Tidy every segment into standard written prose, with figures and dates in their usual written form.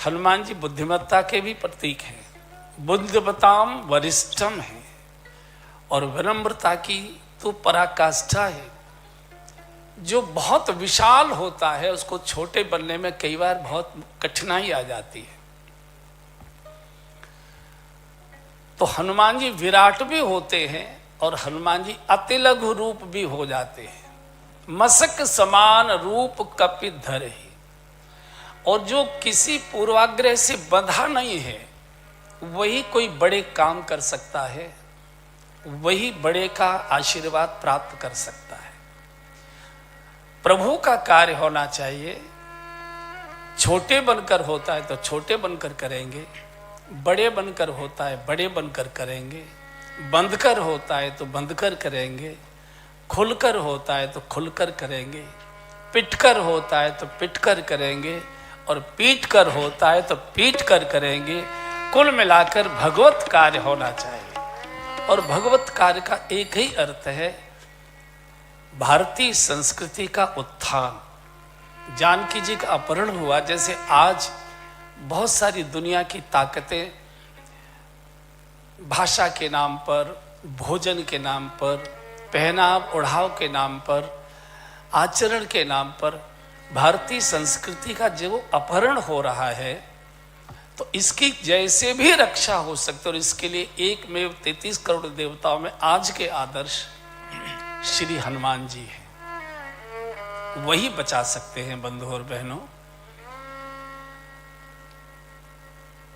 हनुमान जी बुद्धिमत्ता के भी प्रतीक हैं, बुद्धिमताम वरिष्ठम है, और विनम्रता की तो पराकाष्ठा है। जो बहुत विशाल होता है उसको छोटे बनने में कई बार बहुत कठिनाई आ जाती है। तो हनुमान जी विराट भी होते हैं और हनुमान जी अति लघु रूप भी हो जाते हैं। मसक समान रूप कपि धरे, और जो किसी पूर्वाग्रह से बंधा नहीं है वही कोई बड़े काम कर सकता है, वही बड़े का आशीर्वाद प्राप्त कर सकता है। प्रभु का कार्य होना चाहिए, छोटे बनकर होता है तो छोटे बनकर करेंगे, बड़े बनकर होता है बड़े बनकर करेंगे, बंधकर होता है तो बंधकर करेंगे, खुलकर होता है तो खुलकर करेंगे, पिटकर होता है तो पिटकर करेंगे, और पीट कर होता है तो पीट कर करेंगे। कुल मिलाकर भगवत कार्य होना चाहिए। और भगवत कार्य का एक ही अर्थ है, भारतीय संस्कृति का उत्थान। जानकी जी का अपहरण हुआ, जैसे आज बहुत सारी दुनिया की ताकतें भाषा के नाम पर, भोजन के नाम पर, पहनाव ओढ़ाव के नाम पर, आचरण के नाम पर भारतीय संस्कृति का जो अपहरण हो रहा है, तो इसकी जैसे भी रक्षा हो सकती है। और इसके लिए एक में 33 करोड़ देवताओं में आज के आदर्श श्री हनुमान जी हैं, वही बचा सकते हैं। बंधु और बहनों,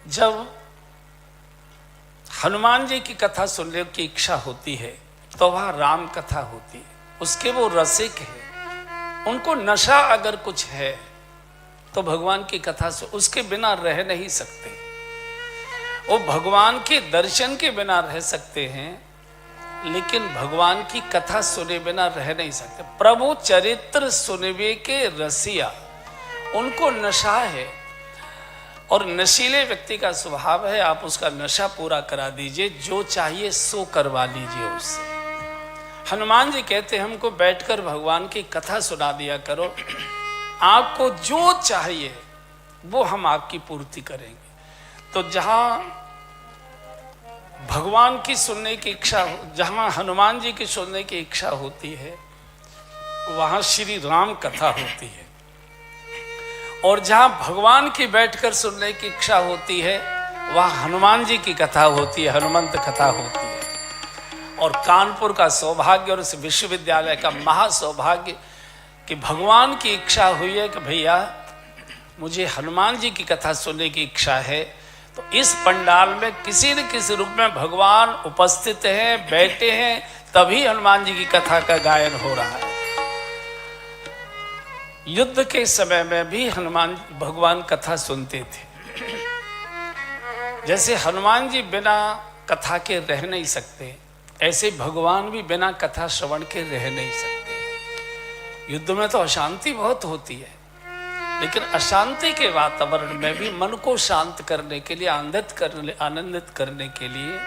जब हनुमान जी की कथा सुनने की इच्छा होती है तो वह राम कथा होती है। उसके वो रसिक है, उनको नशा अगर कुछ है तो भगवान की कथा से उसके बिना रह नहीं सकते। वो भगवान के दर्शन के बिना रह सकते हैं, लेकिन भगवान की कथा सुने बिना रह नहीं सकते। प्रभु चरित्र सुनवे के रसिया, उनको नशा है। और नशीले व्यक्ति का स्वभाव है, आप उसका नशा पूरा करा दीजिए, जो चाहिए सो करवा लीजिए उससे। हनुमान जी कहते हैं हमको बैठकर भगवान की कथा सुना दिया करो, आपको जो चाहिए वो हम आपकी पूर्ति करेंगे। तो जहां भगवान की सुनने की इच्छा, जहां हनुमान जी की सुनने की इच्छा होती है वहां श्री राम कथा होती है, और जहां भगवान की बैठकर सुनने की इच्छा होती है वहां हनुमान जी की कथा होती है, हनुमंत कथा होती है। और कानपुर का सौभाग्य और इस विश्वविद्यालय का महासौभाग्य कि भगवान की इच्छा हुई है कि भैया मुझे हनुमान जी की कथा सुनने की इच्छा है, तो इस पंडाल में किसी न किसी रूप में भगवान उपस्थित हैं, बैठे हैं, तभी हनुमान जी की कथा का गायन हो रहा है। युद्ध के समय में भी हनुमान भगवान कथा सुनते थे। जैसे हनुमान जी बिना कथा के रह नहीं सकते, ऐसे भगवान भी बिना कथा श्रवण के रह नहीं सकते। युद्ध में तो अशांति बहुत होती है, लेकिन अशांति के वातावरण में भी मन को शांत करने के लिए, आनंदित करने के लिए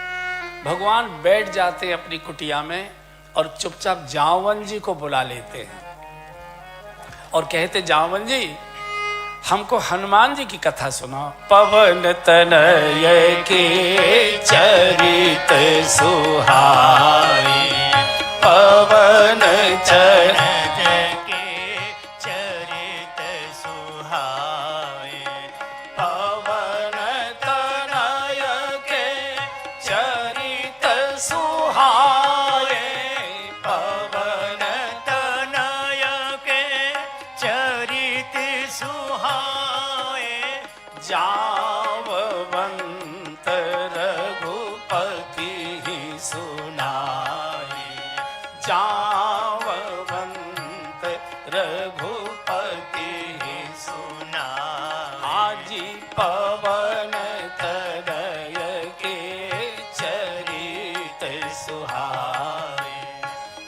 भगवान बैठ जाते हैं अपनी कुटिया में और चुपचाप जामवन जी को बुला लेते हैं और कहते, जामवन जी हमको हनुमान जी की कथा सुनाओ। पवन तनय के चरित सुहाई, पवन तनय के चरित सुहाई, पवन तनय के चरित सुहाए, पवन तनय के चरित सुहाए, जामवंत रघुपति सुनाए, जामवंत रघुपति सुनाए। आजी पवन तनय के चरित सुहाए,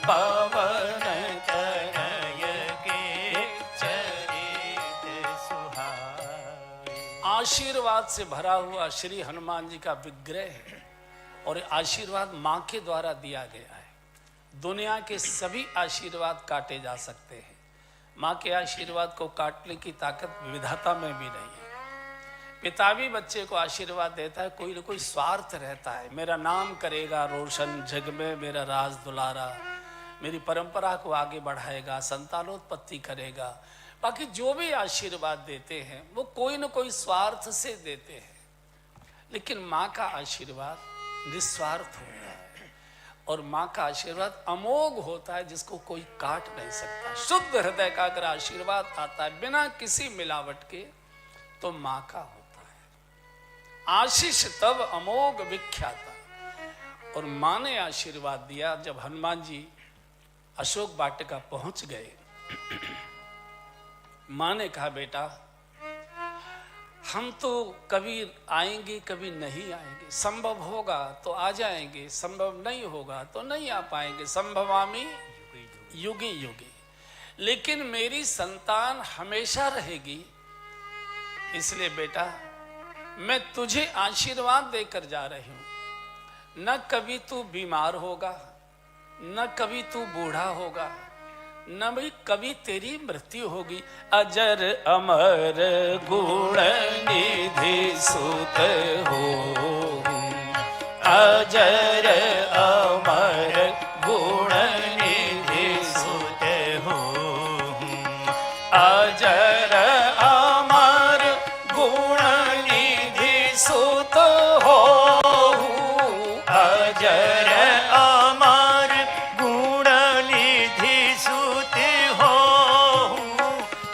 पवन तनय के चरित सुहाए। आशीर्वाद से भरा हुआ श्री हनुमान जी का विग्रह है, और आशीर्वाद मां के द्वारा दिया गया है। दुनिया के सभी आशीर्वाद काटे जा सकते हैं, मां के आशीर्वाद को काटने की ताकत विधाता में भी नहीं है। पिता भी बच्चे को आशीर्वाद देता है, कोई ना कोई स्वार्थ रहता है। मेरा नाम करेगा रोशन जग में, मेरा राज दुलारा, मेरी परंपरा को आगे बढ़ाएगा, संतानोत्पत्ति करेगा। बाकी जो भी आशीर्वाद देते हैं वो कोई ना कोई स्वार्थ से देते हैं, लेकिन माँ का आशीर्वाद निस्वार्थ होता है और माँ का आशीर्वाद अमोघ होता है, जिसको कोई काट नहीं सकता। शुद्ध हृदय का अगर आशीर्वाद आता है बिना किसी मिलावट के, तो माँ का होता है। आशीष तब अमोघ विख्याता। और माँ ने आशीर्वाद दिया। जब हनुमान जी अशोक वाटिका पहुंच गए, माँ ने कहा, बेटा हम तो कभी आएंगे कभी नहीं आएंगे, संभव होगा तो आ जाएंगे, संभव नहीं होगा तो नहीं आ पाएंगे। संभवामि युगे युगे, लेकिन मेरी संतान हमेशा रहेगी। इसलिए बेटा मैं तुझे आशीर्वाद देकर जा रही हूं। न कभी तू बीमार होगा, न कभी तू बूढ़ा होगा, न भी कभी तेरी मृत्यु होगी। अजर अमर गुण निधि सुत हो, अजर अमर गुण निधि सुत हो, अजर अमर गुण निधि सुत हो, अजर अमर गुण निधि सुत हो,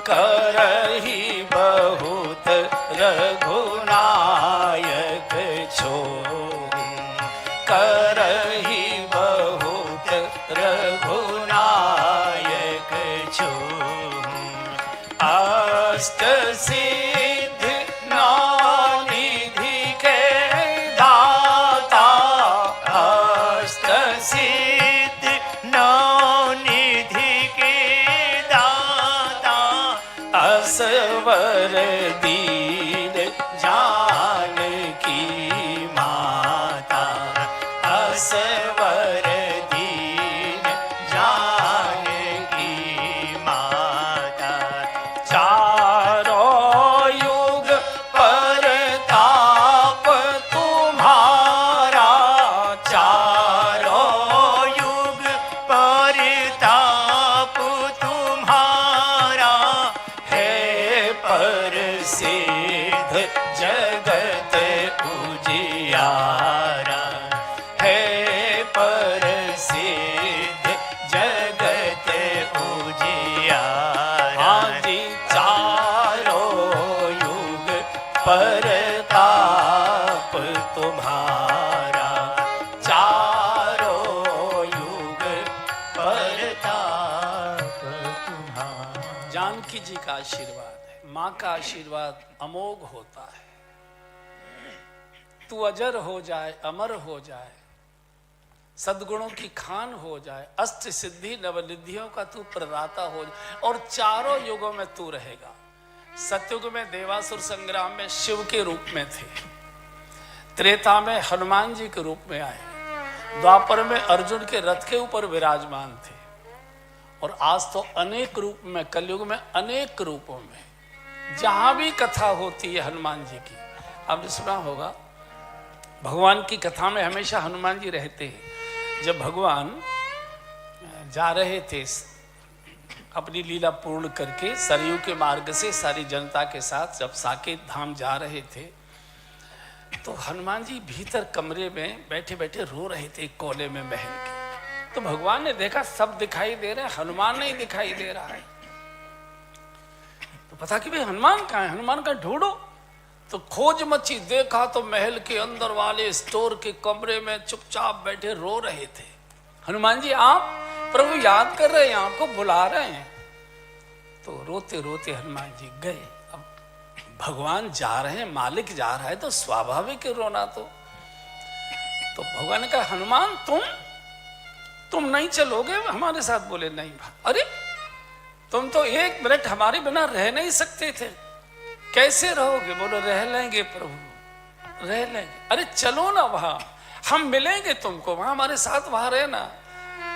करहि बहुत रघुनायक छो, करहि बहुत रघुनायक छो, अष्ट सिद्धि नौ निधि के दाता, अष्ट सिद्धि नौ निधि के दाता, असवर दीन जानकी माता, असवर दीन जानकी माता, चारों युग परताप तुम्हारा, चारों युग परताप तुम्हारा, है प्रसिद्ध जगत उजियारा, है प्रसिद्ध जगत उजियारा। हाँ जी, चारों युग परताप तुम्हारा, चारों युग परताप तुम्हारा। जानकी जी का आशीर्वाद है, माँ का आशीर्वाद अमोघ होता है। तू अजर हो जाए, अमर हो जाए, सद्गुणों की खान हो जाए, अष्ट सिद्धि नवनिधियों का तू प्रदाता हो जाए, और चारों युगों में तू रहेगा। सतयुग में देवासुर संग्राम में शिव के रूप में थे, त्रेता में हनुमान जी के रूप में आए, द्वापर में अर्जुन के रथ के ऊपर विराजमान थे, और आज तो अनेक रूप में, कलयुग में अनेक रूपों में। जहां भी कथा होती है हनुमान जी की, आपने सुना होगा, भगवान की कथा में हमेशा हनुमान जी रहते हैं। जब भगवान जा रहे थे अपनी लीला पूर्ण करके सरयू के मार्ग से सारी जनता के साथ, जब साकेत धाम जा रहे थे, तो हनुमान जी भीतर कमरे में बैठे बैठे रो रहे थे, कोने में महल के। तो भगवान ने देखा सब दिखाई दे रहे हैं, हनुमान नहीं दिखाई दे रहा है। तो पता कि भाई हनुमान कहाँ है, हनुमान का ढूंढो। तो खोज मची, देखा तो महल के अंदर वाले स्टोर के कमरे में चुपचाप बैठे रो रहे थे। हनुमान जी आप, प्रभु याद कर रहे हैं, आपको बुला रहे हैं। तो रोते रोते हनुमान जी गए। अब भगवान जा रहे हैं, मालिक जा रहा है, तो स्वाभाविक है रोना। तो भगवान ने कहा, हनुमान तुम नहीं चलोगे हमारे साथ? बोले नहीं। अरे तुम तो एक मिनट हमारे बिना रह नहीं सकते थे, कैसे रहोगे? बोलो रह लेंगे प्रभु, रह लेंगे। अरे चलो ना वहां, हम मिलेंगे तुमको वहां, हमारे साथ वहां रहना।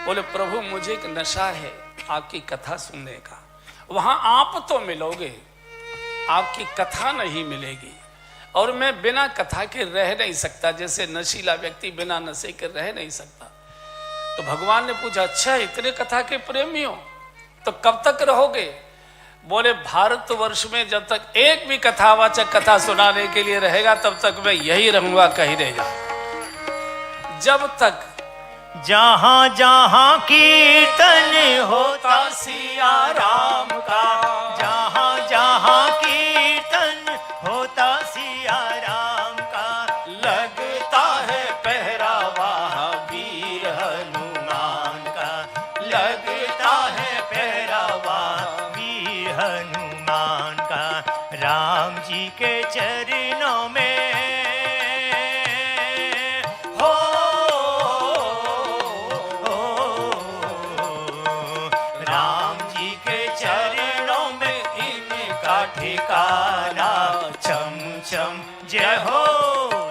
बोले प्रभु मुझे एक नशा है आपकी कथा सुनने का, वहां आप तो मिलोगे, आपकी कथा नहीं मिलेगी। और मैं बिना कथा के रह नहीं सकता, जैसे नशीला व्यक्ति बिना नशे के रह नहीं सकता। तो भगवान ने पूछा, अच्छा इतने कथा के प्रेमी हो तो कब तक रहोगे? बोले, भारतवर्ष में जब तक एक भी कथावाचक कथा सुनाने के लिए रहेगा तब तक मैं यही रहूंगा, कहीं नहीं जाऊंगा। जब तक जहाँ जहाँ कीर्तन होता सिया राम का, जहाँ जहाँ कीर्तन होता सिया राम का, लगता है पहरावा वीर हनुमान का, लगता है पहरावा वीर हनुमान का। राम जी के चरणों में ठिकाना, छम छम जय हो,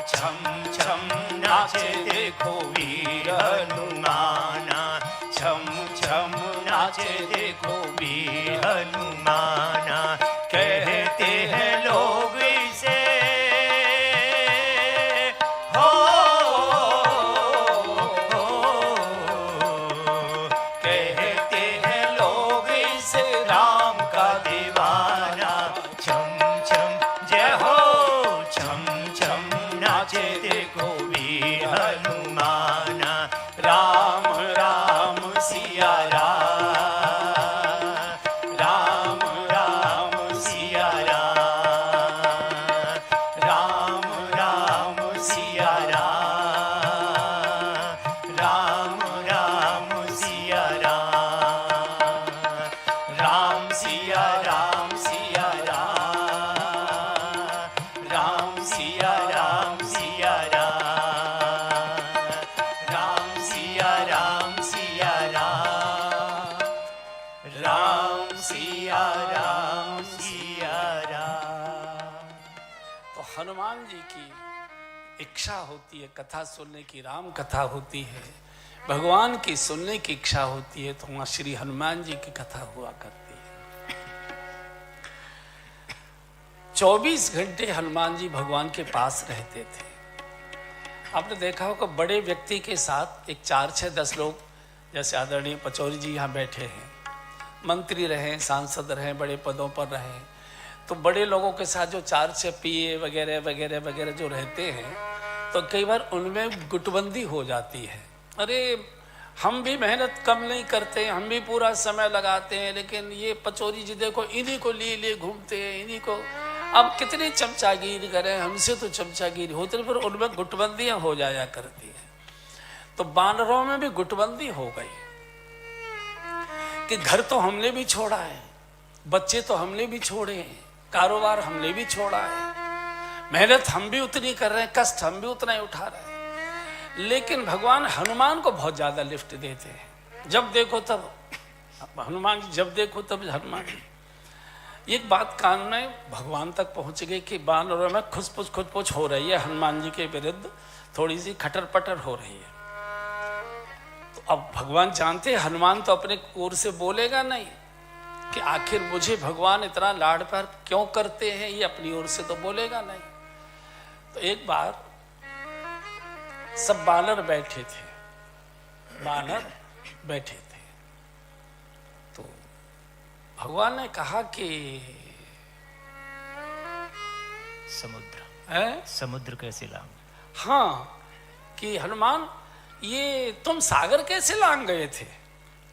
छम छम नाचे देखो वीर हनुमाना, छम छम नाचे देखो वीर हनुमाना। कहते हैं लोग इसे हो, कहते हैं लोग इसे राम का दीवाना। देखो वीर हनुमाना, राम राम सिया राम, राम राम सिया राम, राम राम सिया राम, राम राम सिया राम, राम सिया राम सिया राम, राम सिया राम सिया राम, सिया राम सिया राम, राम सिया राम सिया राम। तो हनुमान जी की इच्छा होती है कथा सुनने की, राम कथा होती है, भगवान की सुनने की इच्छा होती है, तो वहां श्री हनुमान जी की कथा हुआ करती है। 24 घंटे हनुमान जी भगवान के पास रहते थे। आपने देखा होगा बड़े व्यक्ति के साथ एक 4, 6, 10 लोग, जैसे आदरणीय पचौरी जी यहाँ बैठे हैं, मंत्री रहे, सांसद रहे, बड़े पदों पर रहे, तो बड़े लोगों के साथ जो 4, 6 पीए वगैरह वगैरह वगैरह जो रहते हैं, तो कई बार उनमें गुटबंदी हो जाती है। अरे हम भी मेहनत कम नहीं करते, हम भी पूरा समय लगाते हैं, लेकिन ये पचौरी जी देखो इन्हीं को लिए घूमते हैं, इन्हीं को, अब कितनी चमचागिरी करें, हमसे तो चमचागिरी होती है, फिर उनमें गुटबंदियां हो जाया करती है। तो बानरों में भी गुटबंदी हो गई कि घर तो हमने भी छोड़ा है, बच्चे तो हमने भी छोड़े हैं, कारोबार हमने भी छोड़ा है, मेहनत हम भी उतनी कर रहे हैं, कष्ट हम भी उतना ही उठा रहे हैं, लेकिन भगवान हनुमान को बहुत ज्यादा लिफ्ट देते हैं। जब देखो तब हनुमान जी, जब देखो तब हनुमान जी। एक बात कान में भगवान तक पहुंच गई कि बानरों में खुदपुच हो रही है, हनुमान जी के विरुद्ध थोड़ी सी खटर पटर हो रही है। तो अब भगवान जानते हैं हनुमान तो अपने ओर से बोलेगा नहीं कि आखिर मुझे भगवान इतना लाड प्यार क्यों करते हैं, ये अपनी ओर से तो बोलेगा नहीं। तो एक बार सब बानर बैठे थे, तो भगवान ने कहा कि समुद्र कैसे लांग, हाँ, कि हनुमान ये तुम सागर कैसे लांग गए थे?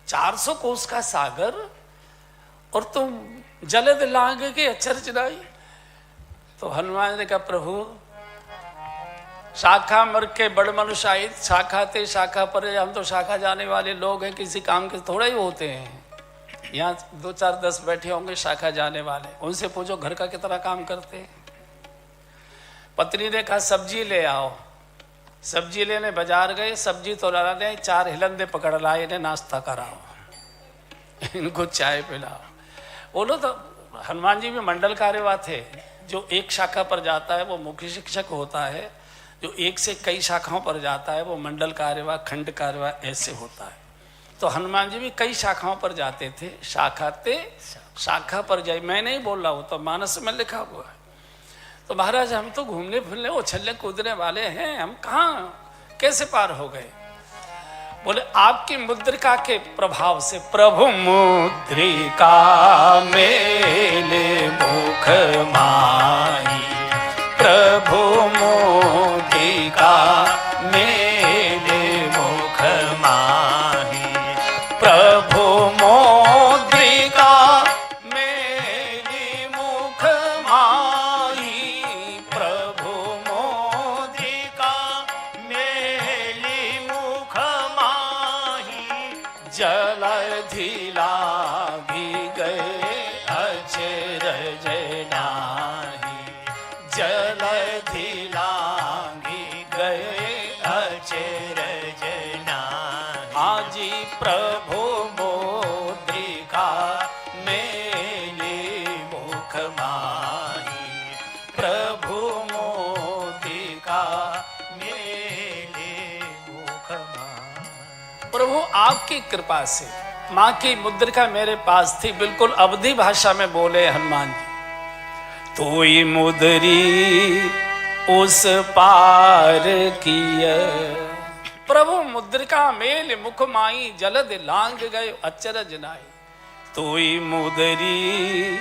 400 कोस का सागर और तुम जलद लांग के अचरज नहीं। तो हनुमान ने कहा, प्रभु शाखा मर के बड़ मनुष्य आयित, शाखा ते शाखा पर, हम तो शाखा जाने वाले लोग हैं, किसी काम के थोड़े ही होते हैं। यहाँ 2, 4, 10 बैठे होंगे शाखा जाने वाले, उनसे पूछो घर का कितना काम करते हैं। पत्नी ने कहा सब्जी ले आओ, सब्जी लेने बाजार गए, सब्जी तो लाने 4 हिलंदे पकड़ लाए, इन्हें नाश्ता कराओ, इनको चाय पिलाओ। बोलो तो हनुमान जी भी मंडल कार्यवा थे, जो एक शाखा पर जाता है वो मुख्य शिक्षक होता है, जो एक से कई शाखाओं पर जाता है वो मंडल कार्यवा, खंड कार्यवा ऐसे होता है। तो हनुमान जी भी कई शाखाओं पर जाते थे, शाखा ते शाखा पर जाए, मैं नहीं बोल रहा हूँ, तो मानस में लिखा हुआ है। तो महाराज हम तो घूमने फिरने उछलने कूदने वाले हैं, हम कहाँ कैसे पार हो गए? बोले आपकी मुद्रिका के प्रभाव से। प्रभु मुद्रिका मेले मुख माही, प्रभु मुद्रिका मेले मुख माही, प्रभु मुद्रिका मेले मुख माही, प्रभु मुद्रिका मेली मुख माही, जलधि लागी गए अचरज नाही, जलधि लागी गए अचरज नाही। आजी प्रभु मुद्रिका मेले मुख माही, प्रभु मुद्रिका मेले मुख माही। प्रभु आपकी कृपा से माँ की मुद्रिका मेरे पास थी। बिल्कुल अवधी भाषा में बोले हनुमान जी, तोई मुद्री उस पार किय, प्रभु मुद्रिका मेल मुख माई, जलद लांग गए अचरज नाई, तोई मुद्री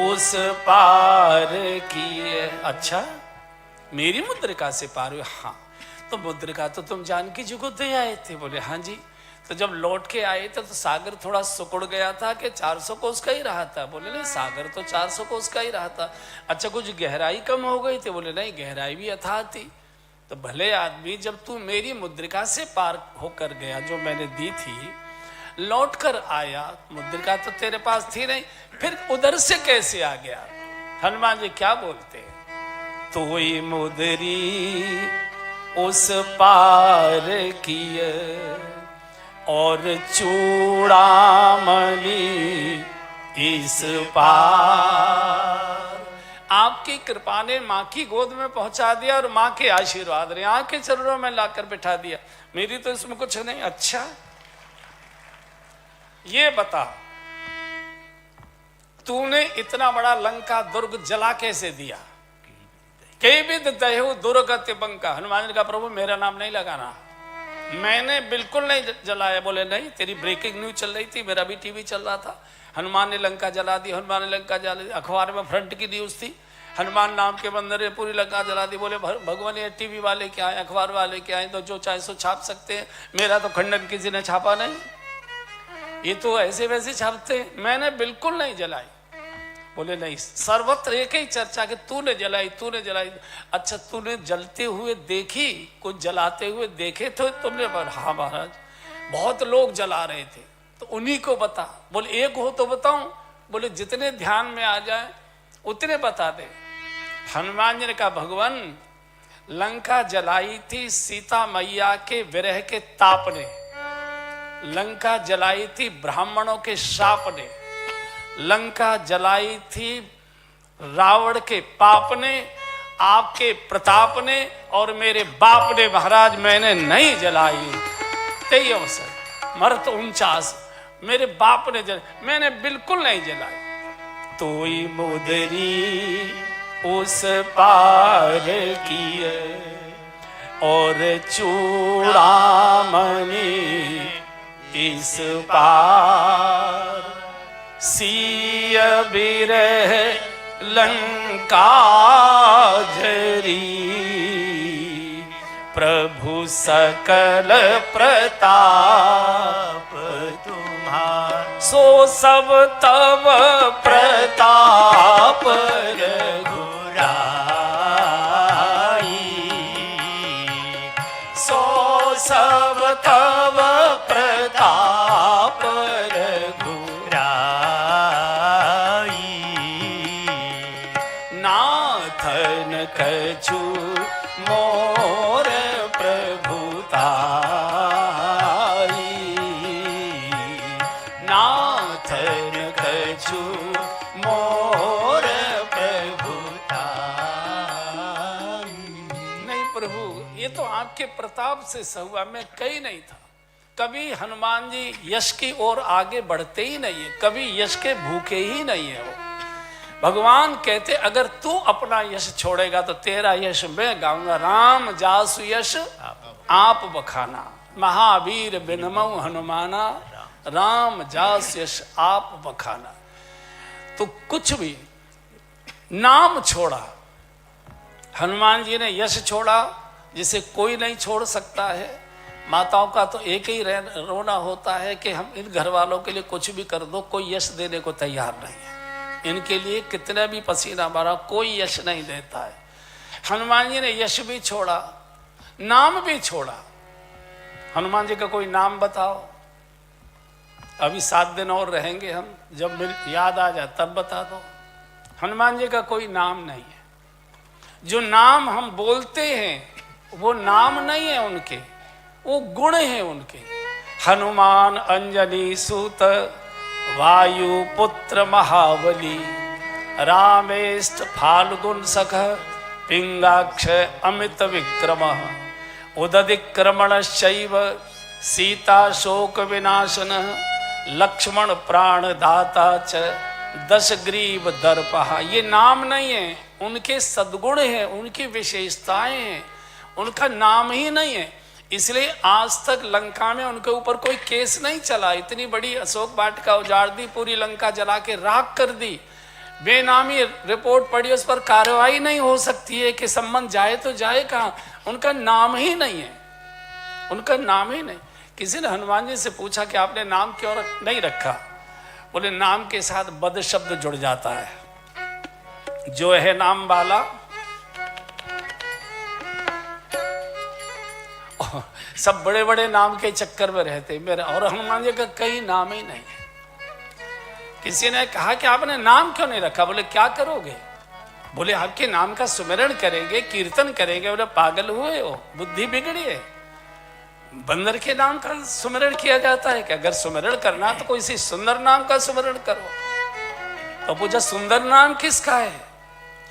उस पार किय। अच्छा, मेरी मुद्रिका से पार हुए? हाँ। तो मुद्रिका तो तुम जानकी जी को दे आए थे? बोले हाँ जी। तो जब लौट के आए थे तो सागर थोड़ा सुकुड़ गया था कि 400 कोस का ही रहा था? बोले नहीं, सागर तो 400 कोस का ही रहा था। अच्छा, कुछ गहराई कम हो गई थी? बोले नहीं, गहराई भी अथाह थी। तो भले आदमी, जब तू मेरी मुद्रिका से पार होकर गया, जो मैंने दी थी, लौट कर आया, मुद्रिका तो तेरे पास थी नहीं, फिर उधर से कैसे आ गया? हनुमान जी क्या बोलते हैं, तोई मुद्री उस पार किय, और चूड़ामणि इस पार। आपकी कृपा ने माँ की गोद में पहुंचा दिया और माँ के आशीर्वाद ने आँख के चरणों में लाकर बिठा दिया। मेरी तो इसमें कुछ नहीं। अच्छा, ये बता, तूने इतना बड़ा लंका दुर्ग जला कैसे दिया? कई विद दहु दुर्गति बंका। हनुमान जी का, प्रभु मेरा नाम नहीं लगाना, मैंने बिल्कुल नहीं जलाया। बोले नहीं, तेरी ब्रेकिंग न्यूज चल रही थी, मेरा भी टीवी चल रहा था, हनुमान ने लंका जला दी, हनुमान ने लंका जला दी। अखबार में फ्रंट की न्यूज थी, हनुमान नाम के बंदर ने पूरी लंका जला दी। बोले भगवान, ये टीवी वाले क्या है, अखबार वाले क्या है, तो जो चाहे सो छाप सकते हैं, मेरा तो खंडन किसी ने छापा नहीं, ये तो ऐसे वैसे छापते हैं, मैंने बिल्कुल नहीं जलाई। बोले नहीं, सर्वत्र एक ही चर्चा कि तूने जलाई, तूने जलाई। अच्छा, तूने जलते हुए देखी, कुछ जलाते हुए देखे तो तुमने? हाँ महाराज, बहुत लोग जला रहे थे, तो उन्हीं को बता। बोले एक हो तो बताऊं? बोले जितने ध्यान में आ जाए उतने बता दे। हनुमान जी ने कहा, भगवान, लंका जलाई थी सीता मैया के विरह के ताप ने, लंका जलाई थी ब्राह्मणों के शाप ने, लंका जलाई थी रावण के पाप ने, आपके प्रताप ने और मेरे बाप ने। महाराज मैंने नहीं जलाई। तेई अवसर मर्त 49, मेरे बाप ने जलाई, मैंने बिल्कुल नहीं जलाई। तोई मुद्री उस पार किए, और चूड़ामणि इस पार। सिय बिरह लंका झरी, प्रभु सकल प्रताप तुम्हार। सो सब तब प्रताप रघुराई, सो सब तब प्रताप कछु मोर प्रभुताई, नाथन कछु मोर प्रभुताई। नहीं प्रभु, ये तो आपके प्रताप से हुआ, मैं कहीं नहीं था। कभी हनुमान जी यश की ओर आगे बढ़ते ही नहीं है, कभी यश के भूखे ही नहीं है वो। भगवान कहते अगर तू अपना यश छोड़ेगा तो तेरा यश मैं गाऊंगा। राम जासु यश आप बखाना, महावीर बिनमऊ हनुमाना, राम जासु यश आप बखाना। तो कुछ भी नाम छोड़ा, हनुमान जी ने यश छोड़ा जिसे कोई नहीं छोड़ सकता है। माताओं का तो एक ही रोना होता है कि हम इन घर वालों के लिए कुछ भी कर दो, कोई यश देने को तैयार नहीं है। इनके लिए कितना भी पसीना मारा, कोई यश नहीं देता है। हनुमान जी ने यश भी छोड़ा, नाम भी छोड़ा। हनुमान जी का कोई नाम बताओ। अभी 7 दिन और रहेंगे हम, जब याद आ जाए तब बता दो। हनुमान जी का कोई नाम नहीं है। जो नाम हम बोलते हैं वो नाम नहीं है उनके, वो गुण हैं उनके। हनुमान अंजनी सूत वायु पुत्र महाबली, रामेष्ट फाल्गुन सख पिंगाक्ष अमित विक्रम, उदधिक्रमण शैव सीता शोक विनाशन, लक्ष्मण प्राण दाता च दशग्रीव दर्पहा। ये नाम नहीं है, उनके सद्गुण हैं, उनकी विशेषताएं हैं, उनका नाम ही नहीं है। इसलिए आज तक लंका में उनके ऊपर कोई केस नहीं चला। इतनी बड़ी अशोक वाटिका उजाड़ दी, पूरी लंका जला के राख कर दी, बेनामी रिपोर्ट पड़ी, उस पर कार्रवाई नहीं हो सकती है कि संबंध जाए तो जाए कहाँ। उनका नाम ही नहीं है, उनका नाम ही नहीं। किसी ने हनुमान जी से पूछा कि आपने नाम क्यों नहीं रखा? बोले नाम के साथ बद शब्द जुड़ जाता है। जो है नाम वाला सब बड़े बड़े नाम के चक्कर में रहते मेरा, और हनुमान जी का कई नाम ही नहीं है। किसी ने कहा कि आपने नाम क्यों नहीं रखा? बोले क्या करोगे? बोले आपके नाम का सुमिरन करेंगे, कीर्तन करेंगे। बोले पागल हुए हो, बुद्धि बिगड़ी है। बंदर के नाम का सुमिरन किया जाता है कि अगर सुमिरन करना तो कोई सी सुंदर नाम का सुमिरन करो। तो पूछा सुंदर नाम किसका है?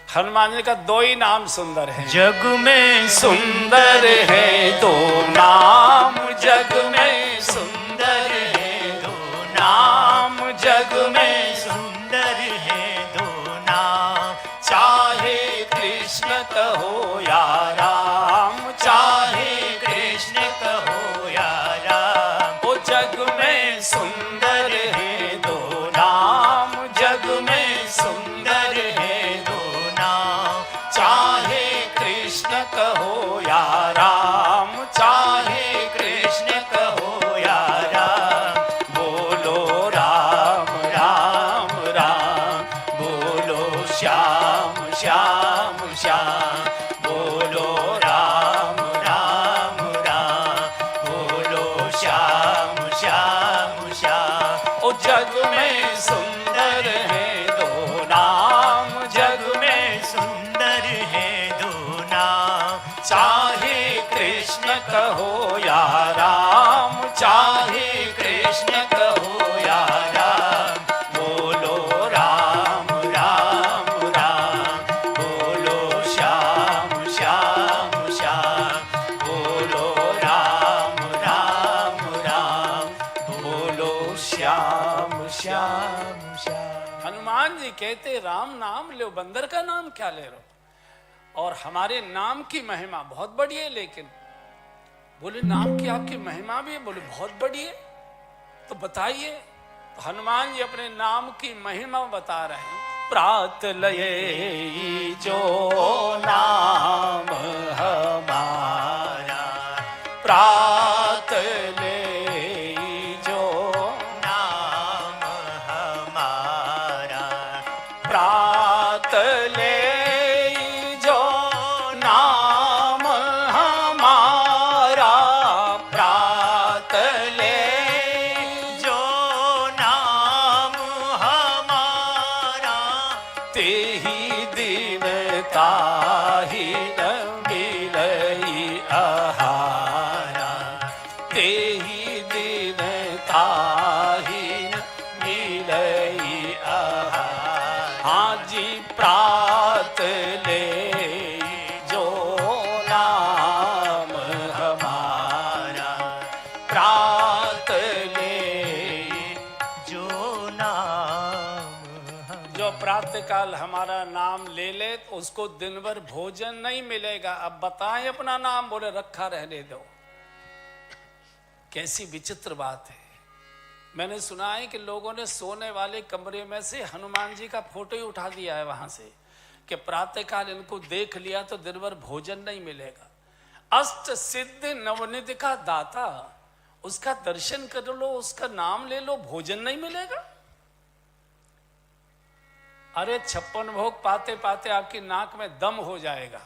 हनुमान जी का 2 ही नाम सुंदर है। जग में सुंदर है 2 नाम, जग में सुंदर है 2 नाम, जग में सुंदर है 2 नाम। चाहे कृष्ण कहो या राम, चाहे कृष्ण कहो या राम। ओ जग में सुंदर है 2 नाम, जग में सुंदर है 2 नाम। चाहे कृष्ण कहो या राम, चाहे कृष्ण कहो या राम। बोलो राम राम राम, बोलो श्याम श्याम श्याम, बोलो राम राम राम, बोलो श्याम श्याम श्याम। ओ जग में सुंदर है 2 नाम, जग में सुंदर है 2 नाम। चाहे कृष्ण कहो या राम, चाहे कृष्ण कहो या राम। बोलो राम राम राम, बोलो श्याम श्याम श्याम, बोलो राम राम राम, बोलो श्याम श्याम श्याम। हनुमान जी कहते राम नाम लो, बंदर का नाम क्या ले रहे हो? और हमारे नाम की महिमा बहुत बड़ी है। लेकिन बोले नाम की आपकी महिमा भी है? बोले बहुत बड़ी है। तो बताइए। तो हनुमान जी अपने नाम की महिमा बता रहे हैं। प्रात लये जो नाम हमारा, प्रात ले जो नाम हमारा। प्रात ले जो नाम हमारा, प्रात ले जो नाम हमारा। तेही दिन ताही न प्रातःकाल हमारा नाम ले ले तो उसको दिन भर भोजन नहीं मिलेगा। अब बताएं अपना नाम, बोले रखा रहने दो। कैसी विचित्र बात है। मैंने सुना है कि लोगों ने सोने वाले कमरे में से हनुमान जी का फोटो ही उठा दिया है वहां से, कि प्रातःकाल इनको देख लिया तो दिन भर भोजन नहीं मिलेगा। अष्ट सिद्ध नवनिधि का दाता, उसका दर्शन कर लो, उसका नाम ले लो, भोजन नहीं मिलेगा। अरे 56 भोग पाते पाते आपकी नाक में दम हो जाएगा।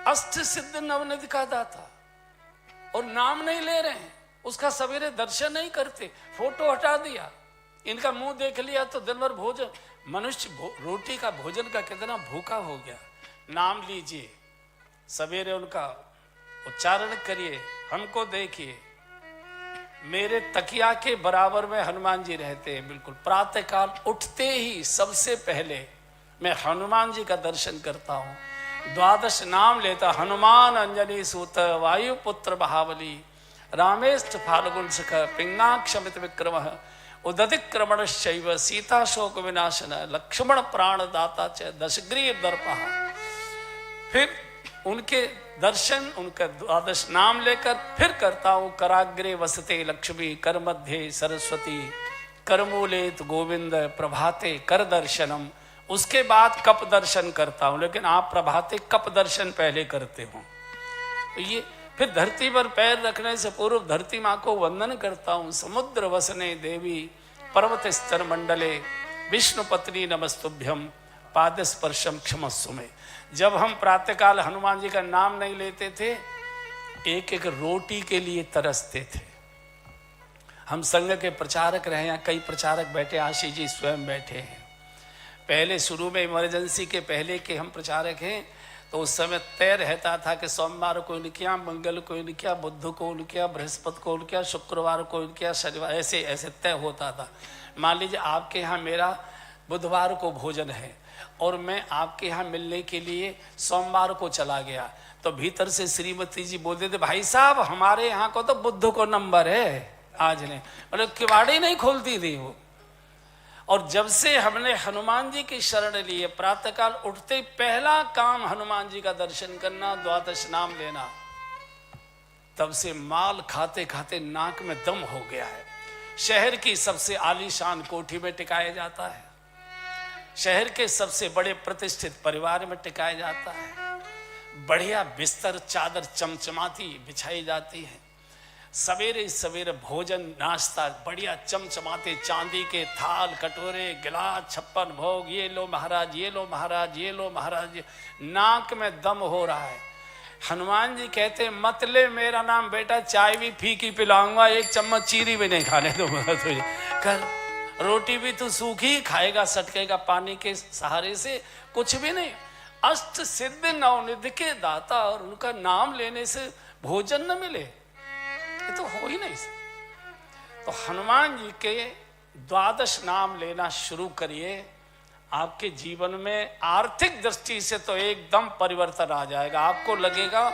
अष्ट सिद्ध नवनिधि का दाता और नाम नहीं ले रहे हैं, उसका सवेरे दर्शन नहीं करते, फोटो हटा दिया, इनका मुंह देख लिया तो दिन भर भोजन। मनुष्य रोटी का भोजन का कितना भूखा हो गया। नाम लीजिए, सवेरे उनका उच्चारण करिए, हमको देखिए। मेरे तकिया के बराबर में हनुमान जी रहते हैं। बिल्कुल प्रातःकाल उठते ही सबसे पहले मैं हनुमान जी का दर्शन करता हूँ। 12 नाम लेता, हनुमान अंजनी सूत वायुपुत्र महाबली रामेष्ठ फाल्गुन सख पिंगाक्षमित विक्रम उदतिक्रमण शैव सीता शोक विनाशन लक्ष्मण प्राण दाता च दशग्रीव दर्पा। फिर उनके दर्शन, उनका 12 नाम लेकर फिर करता हूँ। कराग्रे वसते लक्ष्मी, कर मध्य सरस्वती, करमूलेत गोविंद, प्रभाते कर दर्शनम। उसके बाद कप दर्शन करता हूँ, लेकिन आप प्रभाते कप दर्शन पहले करते हो। तो ये फिर धरती पर पैर रखने से पूर्व धरती माँ को वंदन करता हूँ। समुद्र वसने देवी, पर्वत स्तर मंडले, विष्णु पत्नी नमस्तुभ्यम, पाद स्पर्शम क्षमस्व में। जब हम प्रातःकाल हनुमान जी का नाम नहीं लेते थे, एक एक रोटी के लिए तरसते थे। हम संघ के प्रचारक रहे, यहाँ कई प्रचारक बैठे, आशीष जी स्वयं बैठे हैं। पहले शुरू में इमरजेंसी के पहले के हम प्रचारक हैं, तो उस समय तय रहता था कि सोमवार को इनकिया, मंगल को इनकिया, बुध को इनकिया, बृहस्पति को इनकिया, शुक्रवार को इनकिया, शनिवार, ऐसे ऐसे तय होता था। मान लीजिए आपके यहाँ मेरा बुधवार को भोजन है और मैं आपके यहाँ मिलने के लिए सोमवार को चला गया, तो भीतर से श्रीमती जी बोलते थे, भाई साहब हमारे यहाँ को तो बुध को नंबर है, आज नहीं, मतलब किवाड़ी नहीं खोलती थी वो। और जब से हमने हनुमान जी की शरण ली है, प्रातःकाल उठते ही पहला काम हनुमान जी का दर्शन करना, 12 नाम लेना, तब से माल खाते खाते नाक में दम हो गया है। शहर की सबसे आलीशान कोठी में टिकाया जाता है, शहर के सबसे बड़े प्रतिष्ठित परिवार में टिकाया जाता है, बढ़िया बिस्तर चादर चमचमाती बिछाई जाती है, सवेरे सवेरे भोजन नाश्ता बढ़िया चमचमाते चांदी के थाल कटोरे गिलास 56 भोग, ये लो महाराज, ये लो महाराज, ये लो महाराज। नाक में दम हो रहा है। हनुमान जी कहते मत ले मेरा नाम बेटा, चाय भी फीकी पिलाऊंगा, एक चम्मच चीनी भी नहीं खाने दूंगा तुझे, कर रोटी भी तू सूखी खाएगा, सटकेगा पानी के सहारे से, कुछ भी नहीं। अष्ट सिद्ध नवनिधि के दाता और उनका नाम लेने से भोजन न मिले, ये तो हो ही नहीं। तो हनुमान जी के 12 नाम लेना शुरू करिए, आपके जीवन में आर्थिक दृष्टि से तो एकदम परिवर्तन आ जाएगा। आपको लगेगा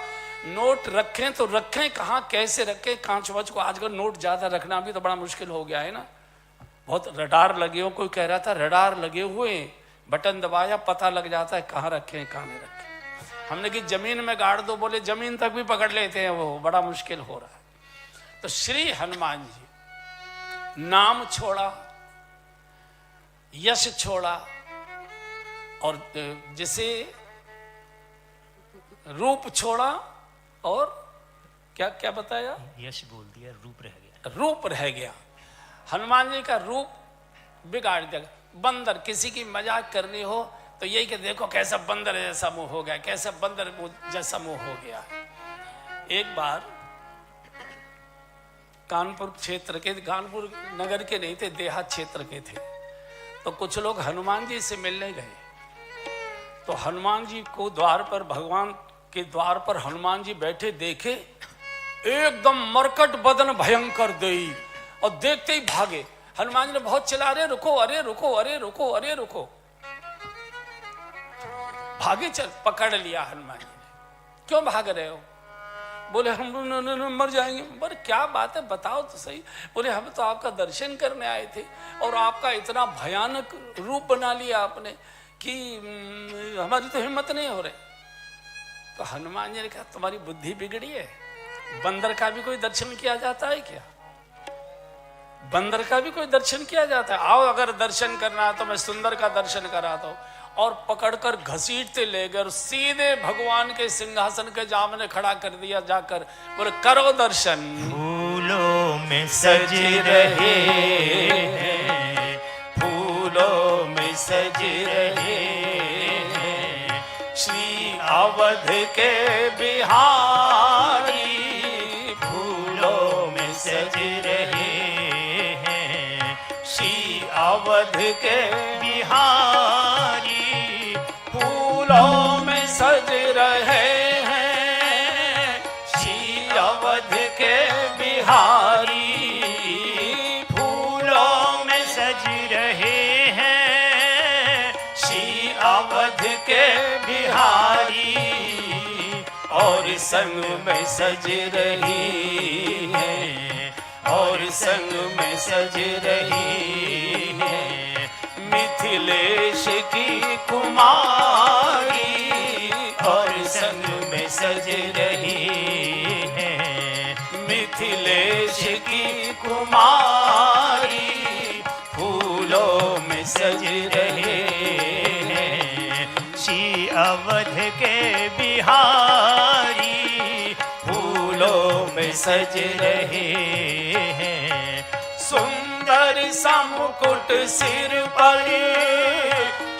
नोट रखें तो रखें कहाँ, कैसे रखें, कांच वाच को आजकल नोट ज्यादा रखना भी तो बड़ा मुश्किल हो गया है ना। बहुत रडार लगे हो, कोई कह रहा था रडार लगे हुए, बटन दबाया पता लग जाता है कहाँ रखें कहाँ नहीं रखें। हमने कि जमीन में गाड़ दो, बोले जमीन तक भी पकड़ लेते हैं, वो बड़ा मुश्किल हो रहा है। तो श्री हनुमान जी नाम छोड़ा, यश छोड़ा, और जिसे रूप छोड़ा, और क्या क्या बताया, यश बोल दिया, रूप रह गया, रूप रह गया। हनुमान जी का रूप बिगाड़ दिया। बंदर, किसी की मजाक करनी हो तो यही कि देखो कैसा बंदर जैसा मुंह हो गया, कैसा बंदर जैसा मुंह हो गया। एक बार कानपुर क्षेत्र के, कानपुर नगर के नहीं थे, देहात क्षेत्र के थे, तो कुछ लोग हनुमान जी से मिलने गए। तो हनुमान जी को द्वार पर, भगवान के द्वार पर हनुमान जी बैठे देखे, एकदम मरकट बदन भयंकर देई, और देखते ही भागे। हनुमान जी ने बहुत चिल्ला, अरे रुको, अरे रुको, अरे रुको, अरे रुको, भागे। चल पकड़ लिया हनुमान जी ने, क्यों भाग रहे हो? बोले हम मर जाएंगे। बोले क्या बात है, बताओ तो सही। बोले हम तो आपका दर्शन करने आए थे और आपका इतना भयानक रूप बना लिया आपने कि हमारी तो हिम्मत नहीं हो रही। तो हनुमान जी ने कहा तुम्हारी बुद्धि बिगड़ी है, बंदर का भी कोई दर्शन किया जाता है क्या? बंदर का भी कोई दर्शन किया जाता है? आओ अगर दर्शन करना तो मैं सुंदर का दर्शन कराता हूं। और पकड़कर घसीटते ले गए और सीधे भगवान के सिंहासन के सामने खड़ा कर दिया जाकर। बोले करो दर्शन। फूलों में सज रहे हैं, फूलों में सज रहे हैं श्री अवध के बिहारी। फूलों में सज रहे हैं श्री अवध के बिहारी। फूलों में सज रहे हैं श्री अवध के बिहारी। फूलों में सज रहे हैं श्री अवध के बिहारी। और संग में सज रही है, और संग में सज रही है मिथिलेश की कुमारी। और संग में सज रही है मिथिलेश की कुमारी। फूलों में सज रहे हैं श्री अवध के बिहारी। फूलों में सज रहे हैं सुंदर सा मुकुट सिर पर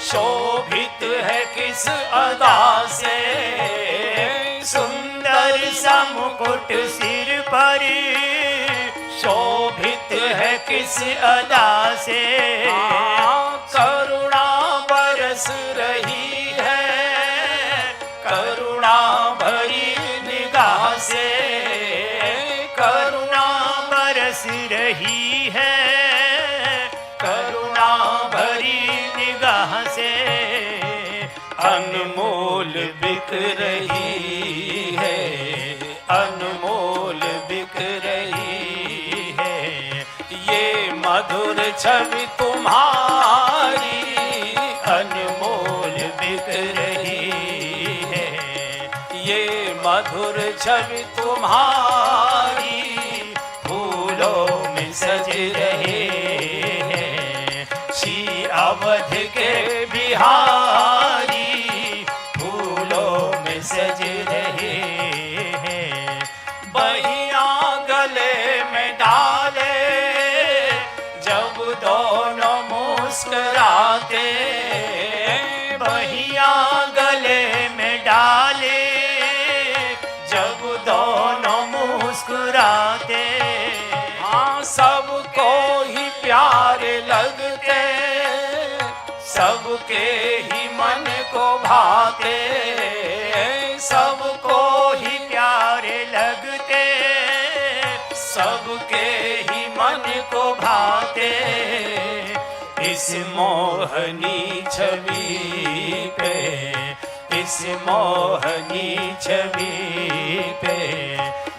शोभित है किस अदा से। सुंदर सा मुकुट सिर पर शोभित है किस अदा से। करुणा बरस रही है करुणा भरी निगाह से। करुणा बरस रही है करुणा भरी निगाह से। अनमोल बिक रही है अनमोल बिक रही है ये मधुर छवि तुम्हारी। अनमोल बिक रही है ये मधुर छवि तुम्हारी। फूलों में सज रहे हैं श्री अवध के बिहारी। फूलों में सज रहे हैं बहिया गले में डाले जब दोनों मुस्कुराते। बहिया गले में डाले जब दोनों मुस्कुराते। हाँ सबको ही प्यारे लगते सबके ही मन को भाते। सबको ही प्यारे लगते सबके ही मन को भाते। इस मोहनी छवि पे इस मोहनी छवि पे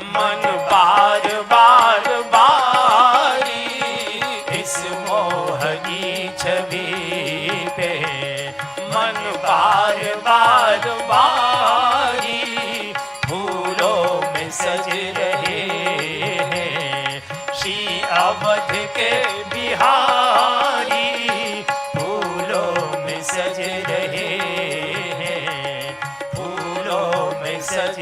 मन बार बार बारी। इस मोहनी छवि पे मन बार बार बारी। फूलों में सज रहे हैं श्री अवध के बिहारी। फूलों में सज रहे हैं फूलों में सज